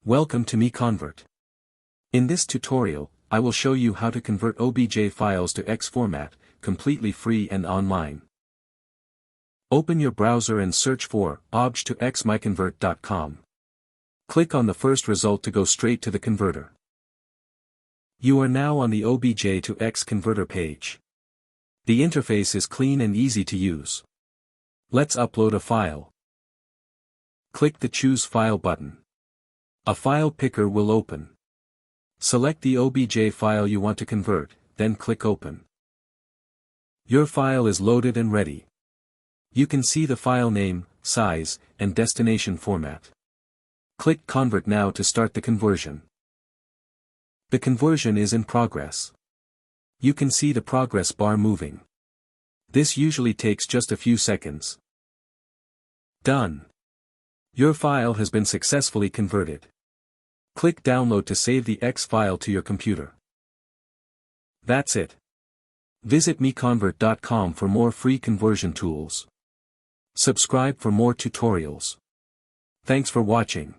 Welcome to MiConvert. In this tutorial, I will show you how to convert OBJ files to X format, completely free and online. Open your browser and search for OBJ to X MiConvert.com. Click on the first result to go straight to the converter. You are now on the OBJ to X converter page. The interface is clean and easy to use. Let's upload a file. Click the Choose File button. A file picker will open. Select the OBJ file you want to convert, then click Open. Your file is loaded and ready. You can see the file name, size, and destination format. Click Convert now to start the conversion. The conversion is in progress. You can see the progress bar moving. This usually takes just a few seconds. Done. Your file has been successfully converted. Click Download to save the X file to your computer. That's it. Visit MiConvert.com for more free conversion tools. Subscribe for more tutorials. Thanks for watching.